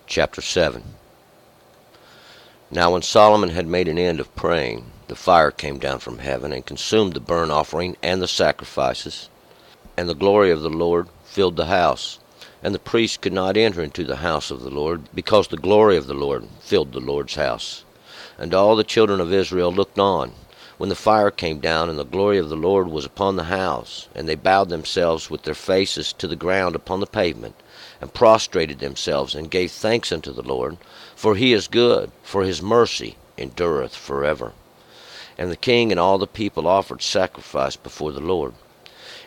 Chapter 7. Now when Solomon had made an end of praying, the fire came down from heaven, and consumed the burnt offering and the sacrifices, and the glory of the Lord filled the house. And the priest could not enter into the house of the Lord, because the glory of the Lord filled the Lord's house. And all the children of Israel looked on, when the fire came down, and the glory of the Lord was upon the house. And they bowed themselves with their faces to the ground upon the pavement, and prostrated themselves, and gave thanks unto the Lord, for he is good, for his mercy endureth forever. And the king and all the people offered sacrifice before the Lord.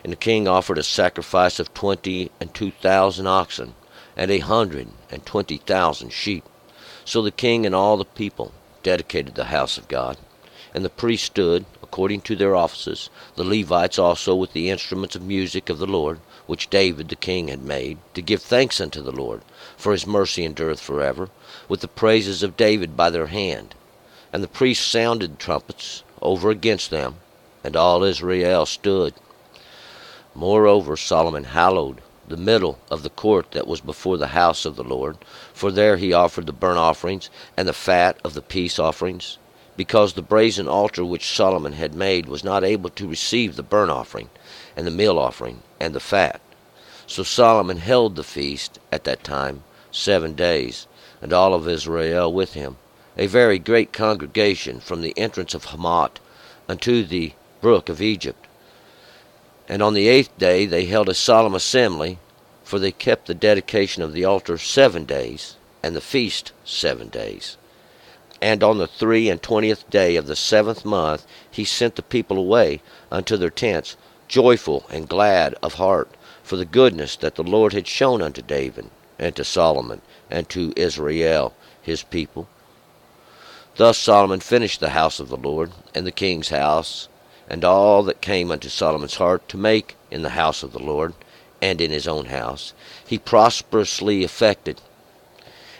And the king offered a sacrifice of 22,000 oxen, and 120,000 sheep. So the king and all the people dedicated the house of God. And the priests stood, according to their offices, the Levites also with the instruments of music of the Lord, which David the king had made, to give thanks unto the Lord, for his mercy endureth forever, with the praises of David by their hand. And the priests sounded trumpets over against them, and all Israel stood. Moreover Solomon hallowed the middle of the court that was before the house of the Lord, for there he offered the burnt offerings and the fat of the peace offerings, because the brazen altar which Solomon had made was not able to receive the burnt offering, and the meal offering, and the fat. So Solomon held the feast at that time 7 days, and all of Israel with him, a very great congregation, from the entrance of Hamath unto the brook of Egypt. And on the 8th day they held a solemn assembly, for they kept the dedication of the altar 7 days, and the feast 7 days. And on the 23 day of the 7th month he sent the people away unto their tents, joyful and glad of heart, for the goodness that the Lord had shown unto David, and to Solomon, and to Israel his people. Thus Solomon finished the house of the Lord, and the king's house, and all that came unto Solomon's heart to make in the house of the Lord, and in his own house, he prosperously effected.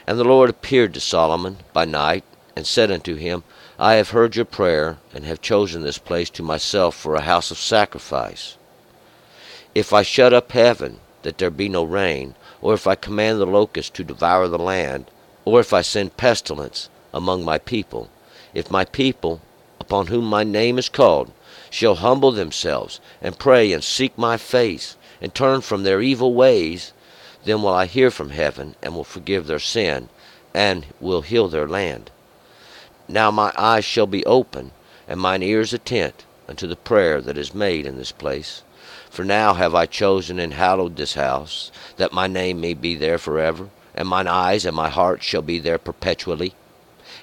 And the Lord appeared to Solomon by night, and said unto him, I have heard your prayer, and have chosen this place to myself for a house of sacrifice. If I shut up heaven, that there be no rain, or if I command the locusts to devour the land, or if I send pestilence among my people, if my people, upon whom my name is called, shall humble themselves, and pray, and seek my face, and turn from their evil ways, then will I hear from heaven, and will forgive their sin, and will heal their land. Now my eyes shall be open, and mine ears attent unto the prayer that is made in this place. For now have I chosen and hallowed this house, that my name may be there forever, and mine eyes and my heart shall be there perpetually.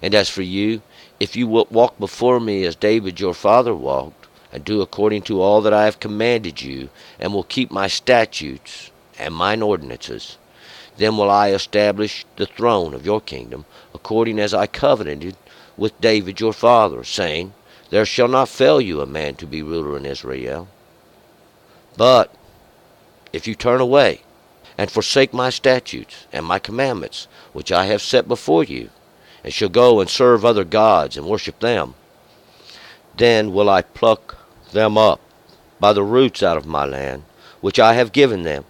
And as for you, if you wilt walk before me as David your father walked, and do according to all that I have commanded you, and will keep my statutes and mine ordinances, then will I establish the throne of your kingdom, according as I covenanted with David your father, saying, There shall not fail you a man to be ruler in Israel. But if you turn away, and forsake my statutes and my commandments, which I have set before you, and shall go and serve other gods, and worship them, then will I pluck them up by the roots out of my land, which I have given them,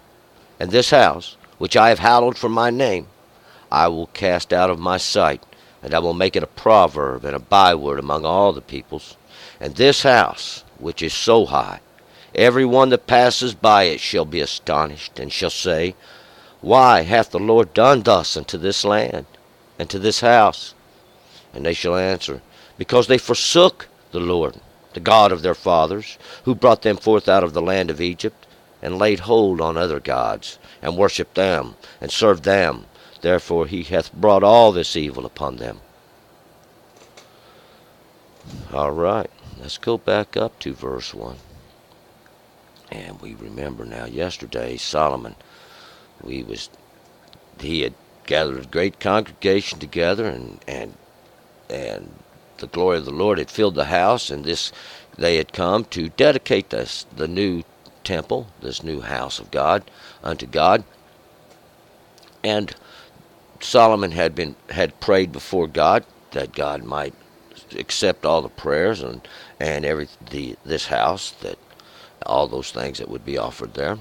and this house, which I have hallowed for my name, I will cast out of my sight, and I will make it a proverb and a byword among all the peoples. And this house, which is so high, every one that passes by it shall be astonished, and shall say, Why hath the Lord done thus unto this land, and to this house? And they shall answer, Because they forsook the Lord, the God of their fathers, who brought them forth out of the land of Egypt, and laid hold on other gods, and worshipped them, and served them. Therefore he hath brought all this evil upon them. All right, let's go back up to verse 1. And we remember now yesterday Solomon, he had gathered a great congregation together, and the glory of the Lord had filled the house, and they had come to dedicate the new temple, this new house of God, unto God. And Solomon had prayed before God that God might accept all the prayers and this house, that all those things that would be offered there.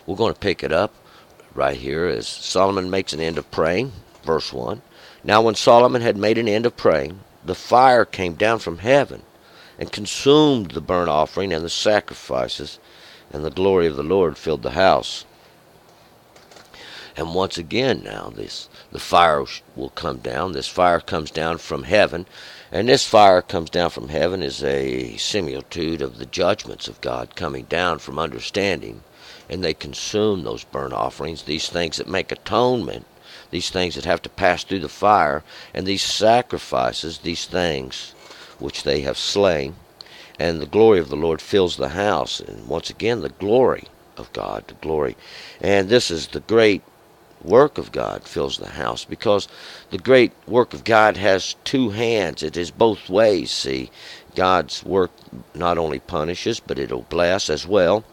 We're going to pick it up right here as Solomon makes an end of praying. Verse 1. Now when Solomon had made an end of praying, the fire came down from heaven and consumed the burnt offering and the sacrifices, and the glory of the Lord filled the house. And once again now the fire will come down. This fire comes down from heaven, and this fire comes down from heaven is a similitude of the judgments of God coming down from understanding, and they consume those burnt offerings, these things that make atonement, these things that have to pass through the fire, and these sacrifices, these things which they have slain, and the glory of the Lord fills the house. And once again, the glory of God, the glory. And this is the great work of God fills the house, because the great work of God has two hands. It is both ways. See, God's work not only punishes, but it'll bless as well.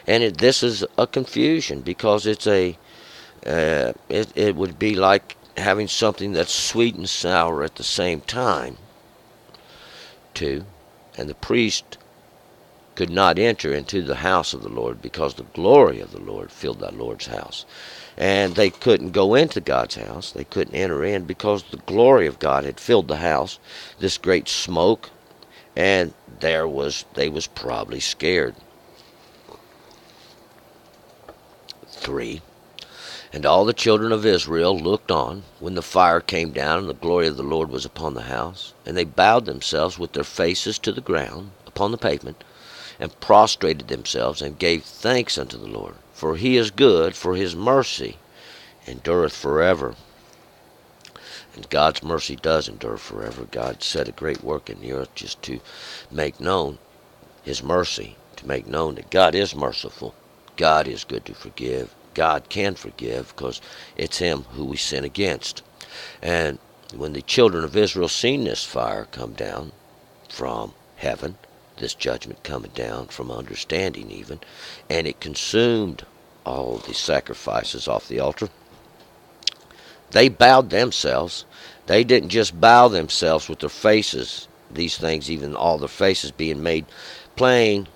And this is a confusion, because it's it would be like having something that's sweet and sour at the same time too. And the priest could not enter into the house of the Lord, because the glory of the Lord filled the Lord's house. And they couldn't go into God's house. They couldn't enter in, because the glory of God had filled the house, this great smoke, and they was probably scared. 3. And all the children of Israel looked on when the fire came down, and the glory of the Lord was upon the house. And they bowed themselves with their faces to the ground upon the pavement, and prostrated themselves, and gave thanks unto the Lord. For he is good, for his mercy endureth forever. And God's mercy does endure forever. God set a great work in the earth just to make known his mercy, to make known that God is merciful. God is good to forgive. God can forgive, because it's him who we sin against. And when the children of Israel seen this fire come down from heaven, this judgment coming down from understanding even, and it consumed all the sacrifices off the altar, they bowed themselves. They didn't just bow themselves with their faces, these things, even all their faces being made plain,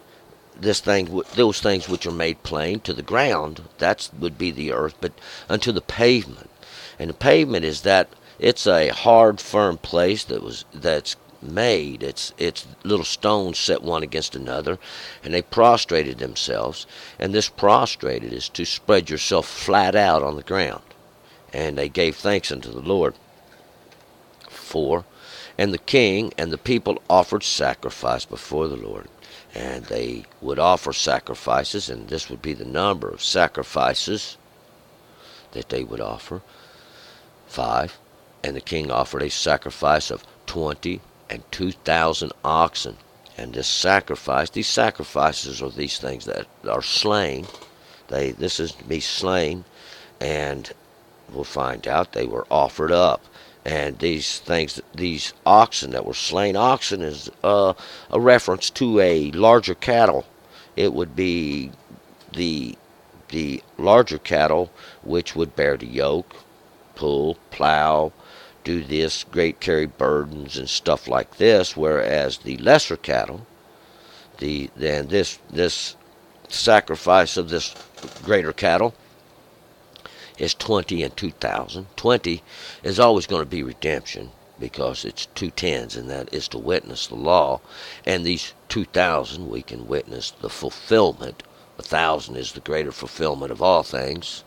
those things which are made plain to the ground, that would be the earth, but unto the pavement. And the pavement is that it's a hard, firm place that's made. It's little stones set one against another, and they prostrated themselves. And this prostrated is to spread yourself flat out on the ground. And they gave thanks unto the Lord. 4. And the king and the people offered sacrifice before the Lord. And they would offer sacrifices, and this would be the number of sacrifices that they would offer. 5. And the king offered a sacrifice of 22,000 oxen. And these sacrifices are these things that are slain. This is to be slain, and we'll find out they were offered up. And these oxen that were slain, oxen is a reference to a larger cattle. It would be the larger cattle which would bear the yoke, pull, plow, do this, carry burdens and stuff like this, whereas the lesser cattle, this sacrifice of this greater cattle is 20 and 2,000. 20 is always going to be redemption, because it's 2 tens, and that is to witness the law. And these 2,000, we can witness the fulfillment. 1,000 is the greater fulfillment of all things,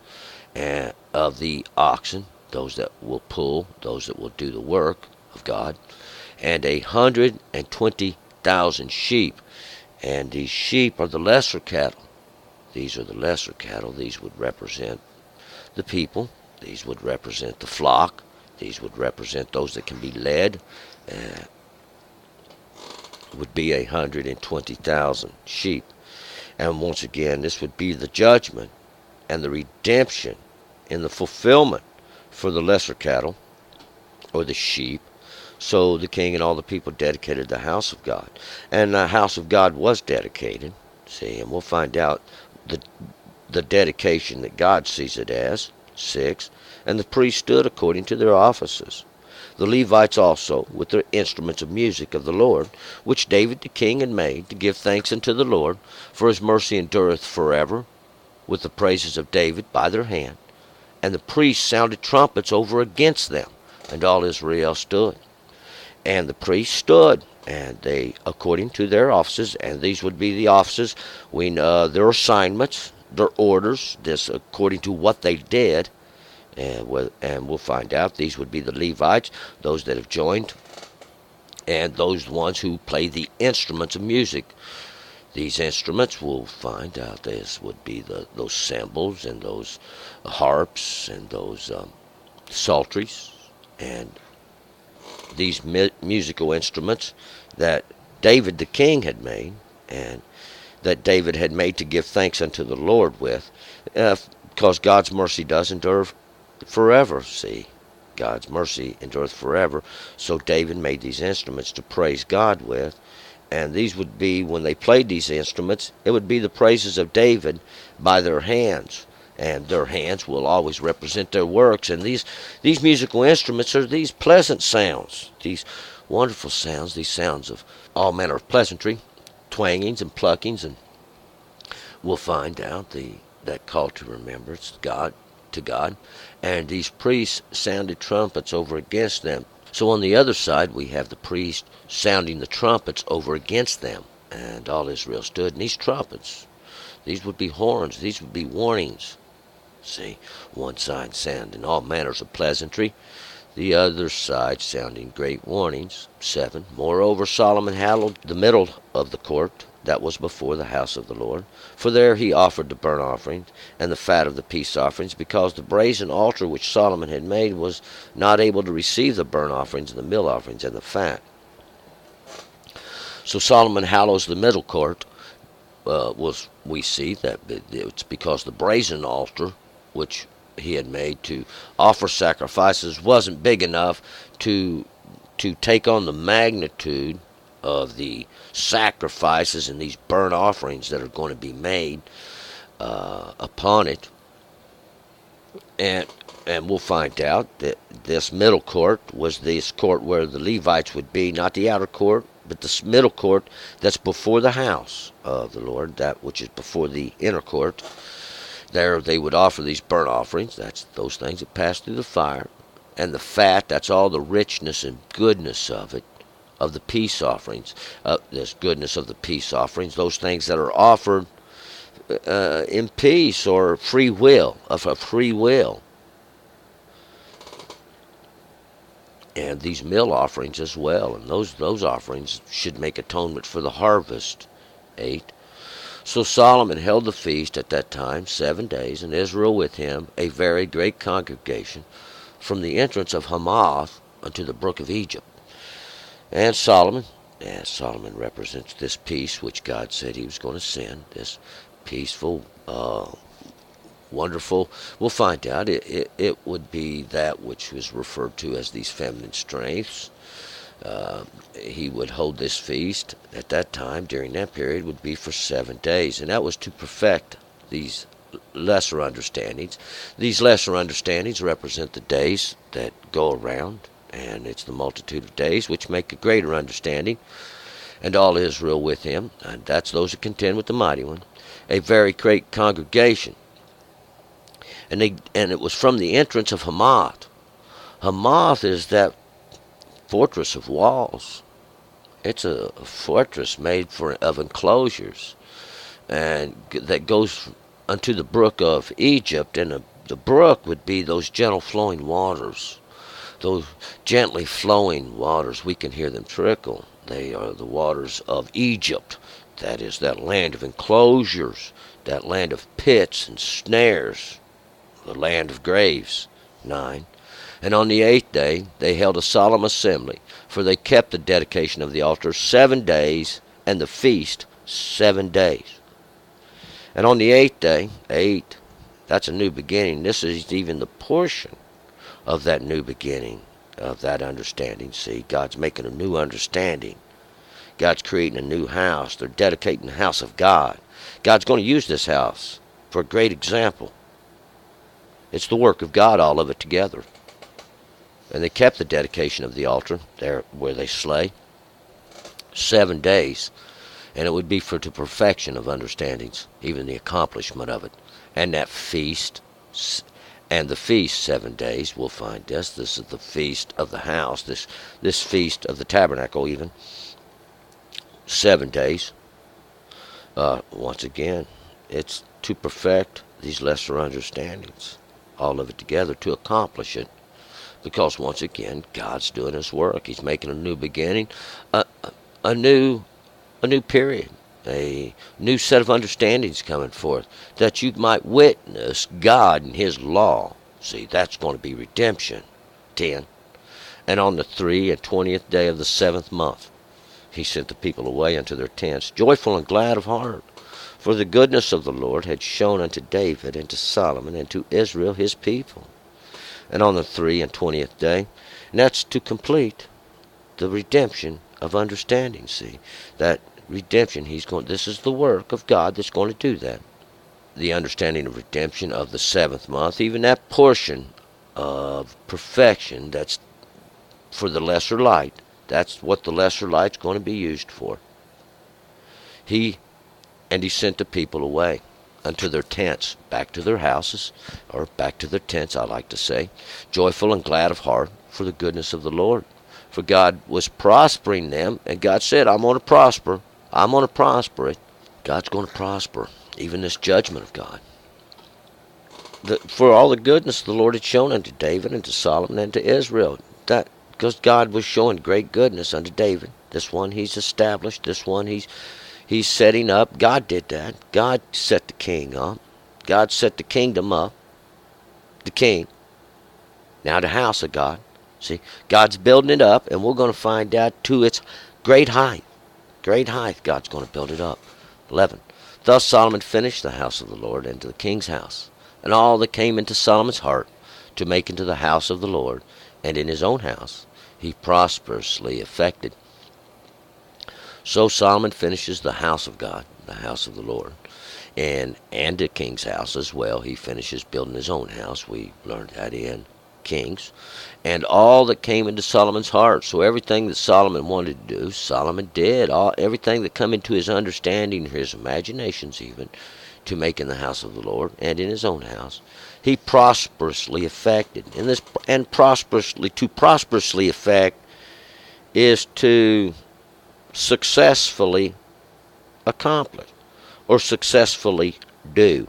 and of the oxen, those that will pull, those that will do the work of God, and 120,000 sheep. And these sheep are the lesser cattle. These are the lesser cattle. These would represent the people. These would represent the flock. These would represent those that can be led. Would be 120,000 sheep. And once again, this would be the judgment and the redemption in the fulfillment for the lesser cattle, or the sheep. So the king and all the people dedicated the house of God. And the house of God was dedicated. See, and we'll find out the dedication that God sees it as. 6. And the priests stood according to their offices. The Levites also, with their instruments of music of the Lord, which David the king had made, to give thanks unto the Lord, for his mercy endureth forever. with the praises of David by their hand. And the priests sounded trumpets over against them, and all Israel stood. And the priests stood, and they, according to their offices, and these would be the offices, their assignments, their orders, this according to what they did, and we'll find out these would be the Levites, those that have joined, and those ones who play the instruments of music. These instruments, we'll find out, this would be those cymbals and those harps and those psalteries, and these musical instruments that David the king had made, and that David had made to give thanks unto the Lord with, because God's mercy does endure forever. See, God's mercy endureth forever. So David made these instruments to praise God with, and these would be, when they played these instruments, it would be the praises of David by their hands. And their hands will always represent their works. And these musical instruments are these pleasant sounds, these wonderful sounds, these sounds of all manner of pleasantry, twangings and pluckings, and we'll find out that call to remembrance to God. And these priests sounded trumpets over against them. So on the other side, we have the priest sounding the trumpets over against them, and all Israel stood. And these trumpets, these would be horns, these would be warnings. See, one side sounding all manners of pleasantry, the other side sounding great warnings. 7. Moreover, Solomon hallowed the middle of the court that was before the house of the Lord, for there he offered the burnt offerings and the fat of the peace offerings, because the brazen altar which Solomon had made was not able to receive the burnt offerings and the meal offerings and the fat. So Solomon hallows the middle court. We see that it's because the brazen altar which he had made to offer sacrifices wasn't big enough to take on the magnitude of the sacrifices and these burnt offerings that are going to be made upon it. And we'll find out that this middle court was this court where the Levites would be, not the outer court, but the middle court that's before the house of the Lord, that which is before the inner court. There they would offer these burnt offerings. That's those things that pass through the fire. And the fat, that's all the richness and goodness of it, of the peace offerings. This goodness of the peace offerings, those things that are offered in peace or free will, of a free will. And these meal offerings as well. And those offerings should make atonement for the harvest. 8. So Solomon held the feast at that time 7 days, and Israel with him, a very great congregation, from the entrance of Hamath unto the brook of Egypt. And Solomon represents this peace which God said he was going to send, this peaceful, wonderful. We'll find out it would be that which was referred to as these feminine strengths. He would hold this feast at that time, during that period, would be for 7 days, and that was to perfect these lesser understandings. These lesser understandings represent the days that go around, and it's the multitude of days which make a greater understanding, and all Israel with him, and that's those that contend with the mighty one, a very great congregation. And it was from the entrance of Hamath. Hamath is that fortress of walls. It's a fortress made of enclosures, and that goes unto the brook of Egypt. And the brook would be those gentle flowing waters, those gently flowing waters. We can hear them trickle. They are the waters of Egypt. That is that land of enclosures, that land of pits and snares, the land of graves. 9. And on the 8th day they held a solemn assembly, for they kept the dedication of the altar 7 days, and the feast 7 days. And on the 8th day, 8, that's a new beginning. This is even the portion of that new beginning, of that understanding. See, God's making a new understanding. God's creating a new house. They're dedicating the house of God. God's going to use this house for a great example. It's the work of God, all of it together. And they kept the dedication of the altar, there where they slay, 7 days. And it would be for the perfection of understandings, even the accomplishment of it. And that feast, and the feast 7 days, we'll find this. This is the feast of the house, this feast of the tabernacle even. 7 days. Once again, it's to perfect these lesser understandings. All of it together to accomplish it. Because once again, God's doing His work. He's making a new beginning, a new period, a new set of understandings coming forth, that you might witness God and His law. See, that's going to be redemption. 10. And on the 23rd day of the 7th month, He sent the people away unto their tents, joyful and glad of heart. For the goodness of the Lord had shown unto David and to Solomon and to Israel His people. And on the 23rd day, and that's to complete the redemption of understanding. See, that redemption, this is the work of God that's going to do that. The understanding of redemption of the 7th month, even that portion of perfection that's for the lesser light. That's what the lesser light's going to be used for. He sent the people away unto their tents, back to their houses, or back to their tents, I like to say, joyful and glad of heart for the goodness of the Lord. For God was prospering them, and God said, I'm going to prosper. I'm going to prosper it. God's going to prosper, even this judgment of God. For all the goodness the Lord had shown unto David and to Solomon and to Israel. That because God was showing great goodness unto David. This one He's established. This one He's setting up. God did that. God set the king up. God set the kingdom up. The king. Now the house of God. See, God's building it up, and we're going to find out to its great height. Great height, God's going to build it up. 11. Thus Solomon finished the house of the Lord and to the king's house, and all that came into Solomon's heart to make into the house of the Lord, and in his own house he prosperously effected. So Solomon finishes the house of God, the house of the Lord, and the king's house as well. He finishes building his own house. We learned that in Kings. And all that came into Solomon's heart. So everything that Solomon wanted to do, Solomon did. Everything that come into his understanding, his imaginations even, to make in the house of the Lord and in his own house, he prosperously effected. And to prosperously effect is to successfully accomplish or successfully do.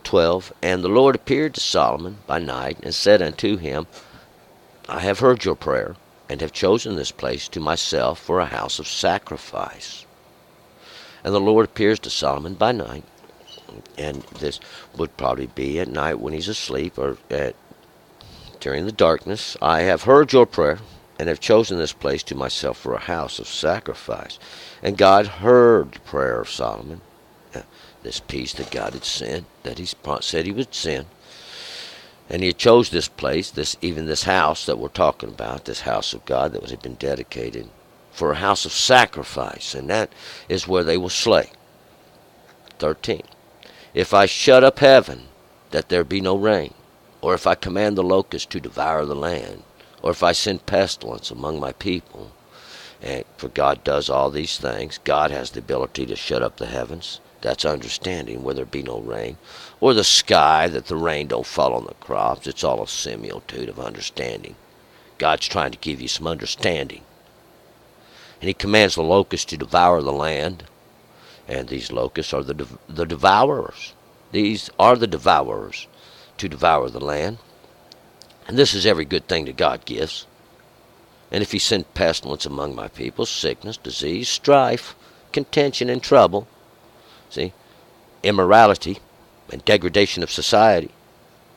12. And the Lord appeared to Solomon by night and said unto him, I have heard your prayer and have chosen this place to myself for a house of sacrifice. And the Lord appears to Solomon by night, and this would probably be at night when he's asleep or during the darkness. I have heard your prayer and have chosen this place to myself for a house of sacrifice. And God heard the prayer of Solomon, this peace that God had sent, that He said He would send. And He chose this place, even this house that we're talking about, this house of God that had been dedicated for a house of sacrifice, and that is where they will slay. 13. If I shut up heaven, that there be no rain, or if I command the locusts to devour the land, or if I send pestilence among my people, and for God does all these things. God has the ability to shut up the heavens. That's understanding, where there be no rain, or the sky, that the rain don't fall on the crops. It's all a similitude of understanding. God's trying to give you some understanding. And He commands the locusts to devour the land. And these locusts are the devourers. These are the devourers to devour the land. And this is every good thing that God gives. And if He sent pestilence among my people, sickness, disease, strife, contention, and trouble, see, immorality and degradation of society.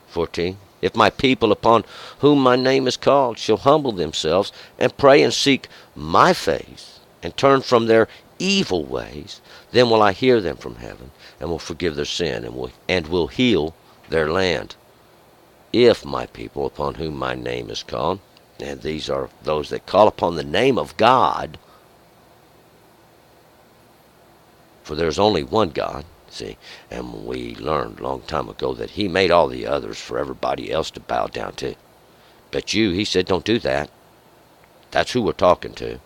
14. If my people upon whom my name is called shall humble themselves and pray and seek my face and turn from their evil ways, then will I hear them from heaven and will forgive their sin and will heal their land. If my people upon whom my name is called, and these are those that call upon the name of God, for there's only one God, see, and we learned a long time ago that He made all the others for everybody else to bow down to. But He said, don't do that. That's who we're talking to.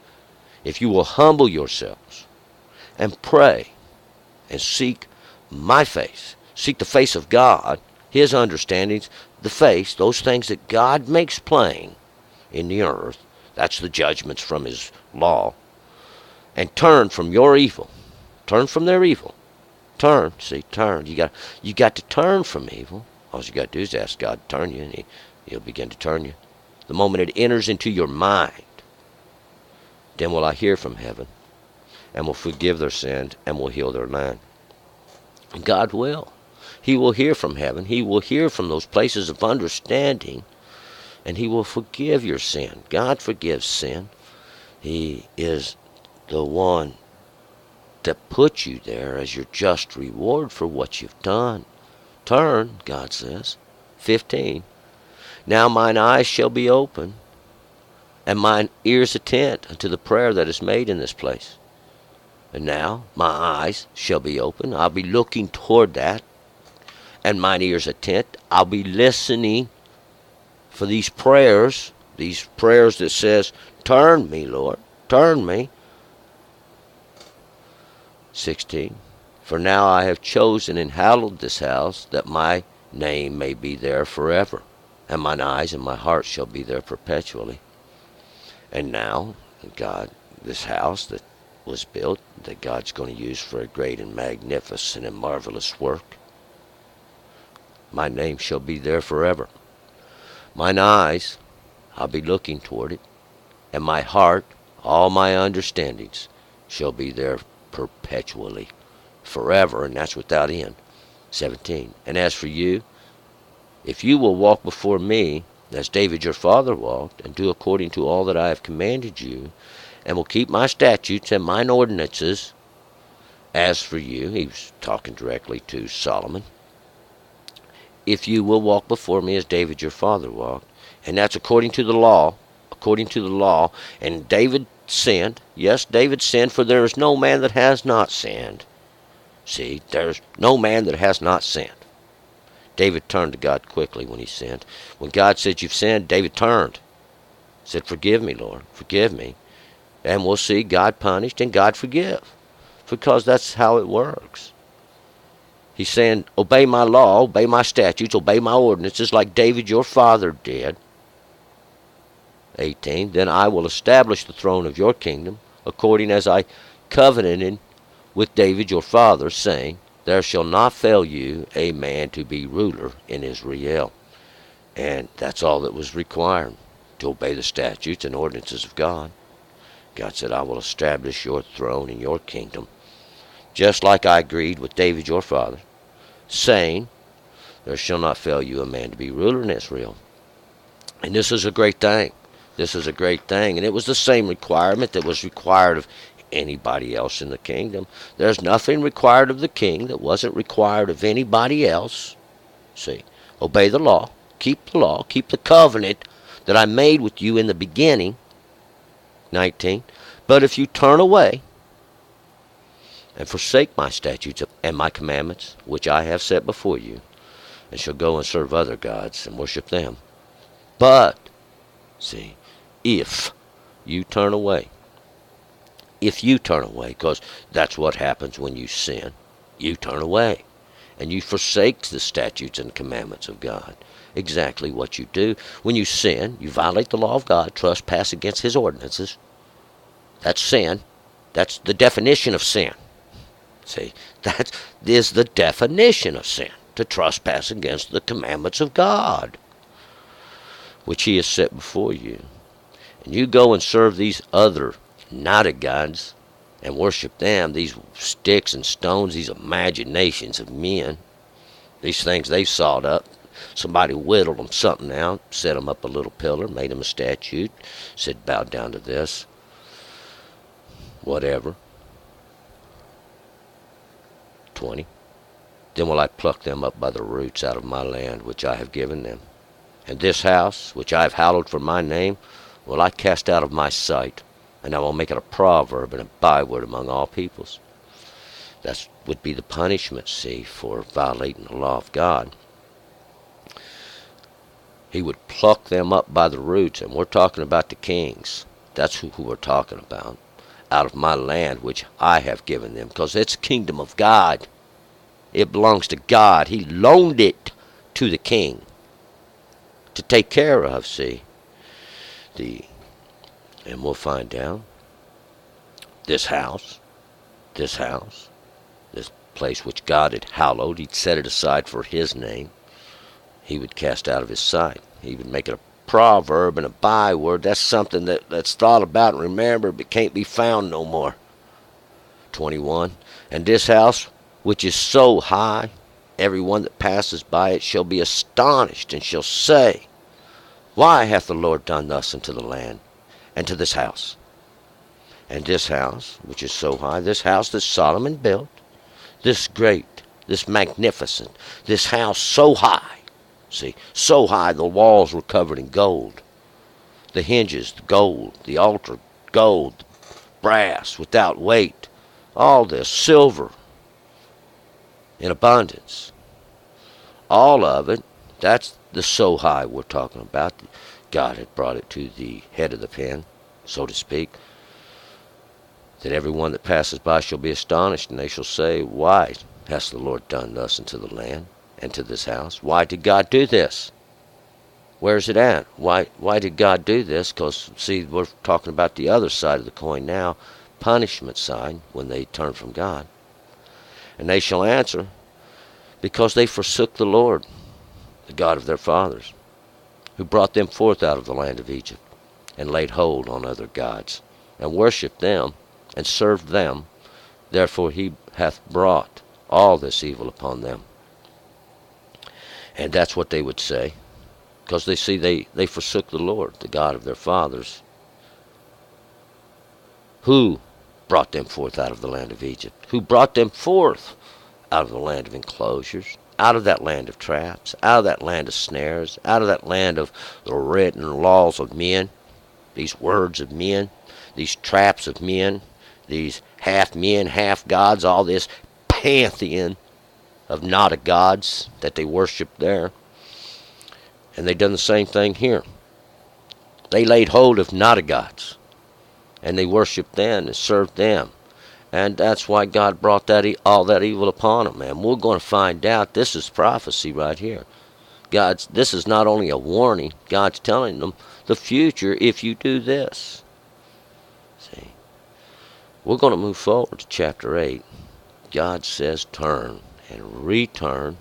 If you will humble yourselves and pray and seek my face. Seek the face of God, his understandings, the face, those things that God makes plain in the earth. That's the judgments from his law. And turn from your evil. Turn from their evil. Turn. See, turn. You got to turn from evil. All you got to do is ask God to turn you, and he'll begin to turn you. The moment it enters into your mind, then will I hear from heaven, and will forgive their sins, and will heal their land. And God will. He will hear from heaven. He will hear from those places of understanding, and he will forgive your sin. God forgives sin. He is the one that put you there as your just reward for what you've done. Turn, God says. 15. Now mine eyes shall be open, and mine ears attent unto the prayer that is made in this place. And now my eyes shall be open. I'll be looking toward that. And mine ears attent. I'll be listening for these prayers that says, turn me, Lord, turn me. 16. For now I have chosen and hallowed this house, that my name may be there forever, and mine eyes and my heart shall be there perpetually. And now, God, this house that was built, that God's going to use for a great and magnificent and marvelous work, my name shall be there forever. Mine eyes, I'll be looking toward it, and my heart, all my understandings, shall be there perpetually, forever, and that's without end. 17. And as for you, if you will walk before me, as David your father walked, and do according to all that I have commanded you, and will keep my statutes and mine ordinances, as for you, he was talking directly to Solomon, if you will walk before me as David your father walked, and that's according to the law, and David sinned. Yes, David sinned, for there is no man that has not sinned. See, there's no man that has not sinned. David turned to God quickly when he sinned. When God said, you've sinned, David turned. Said, forgive me, Lord, forgive me. And we'll see God punished and God forgive, because that's how it works. He's saying, obey my law, obey my statutes, obey my ordinances like David your father did. 18. Then I will establish the throne of your kingdom, according as I covenanted with David your father, saying, there shall not fail you a man to be ruler in Israel. And that's all that was required, to obey the statutes and ordinances of God. God said, I will establish your throne and your kingdom, just like I agreed with David your father, saying, there shall not fail you a man to be ruler in Israel. And this is a great thing. This is a great thing. And it was the same requirement that was required of anybody else in the kingdom. There's nothing required of the king that wasn't required of anybody else. See, obey the law, keep the covenant that I made with you in the beginning. 19. But if you turn away and forsake my statutes and my commandments, which I have set before you, and shall go and serve other gods and worship them. But, see, if you turn away, because that's what happens when you sin, you turn away, and you forsake the statutes and commandments of God. Exactly what you do. When you sin, you violate the law of God, trespass against his ordinances. That's sin. That's the definition of sin. See, that is the definition of sin, to trespass against the commandments of God, which he has set before you. And you go and serve these other not gods and worship them, these sticks and stones, these imaginations of men, these things they've sawed up. Somebody whittled them something out, set them up a little pillar, made them a statue, said, bow down to this, whatever. 20. Then will I pluck them up by the roots out of my land, which I have given them. And this house, which I have hallowed for my name, will I cast out of my sight, and I will make it a proverb and a byword among all peoples. That would be the punishment, see, for violating the law of God. He would pluck them up by the roots, and we're talking about the kings. That's who we're talking about. out of my land which I have given them, because it's the kingdom of God. It belongs to God. He loaned it to the king to take care of, see. And we'll find out this house, this place which God had hallowed, he'd set it aside for his name, he would cast out of his sight. He would make it a proverb and a byword. That's something that's thought about and remembered, but can't be found no more. 21. And this house, which is so high, every one that passes by it shall be astonished, and shall say, Why hath the Lord done thus unto the land, and to this house? And this house, which is so high, this house that Solomon built, this great, this magnificent, this house so high, see, so high the walls were covered in gold, the hinges gold, the altar gold, brass without weight, all this silver in abundance, all of it. That's the so high we're talking about. God had brought it to the head of the pen, so to speak, that every one that passes by shall be astonished, and they shall say, Why hath the Lord done thus unto the land and to this house? Why did God do this? Where's it at? Why did God do this? Because, see, we're talking about the other side of the coin now, punishment side, when they turn from God. And they shall answer, Because they forsook the Lord, the God of their fathers, who brought them forth out of the land of Egypt, and laid hold on other gods, and worshipped them, and served them. Therefore he hath brought all this evil upon them. And that's what they would say, because they see they forsook the Lord, the God of their fathers, who brought them forth out of the land of Egypt, who brought them forth out of the land of enclosures, out of that land of traps, out of that land of snares, out of that land of the written laws of men, these words of men, these traps of men, these half men, half gods, all this pantheon of not a gods that they worshiped there. And they done the same thing here. They laid hold of not a gods, and they worshiped them and served them. And that's why God brought all that evil upon them. And we're going to find out this is prophecy right here. This is not only a warning. God's telling them the future if you do this. See, we're going to move forward to chapter 8. God says turn and return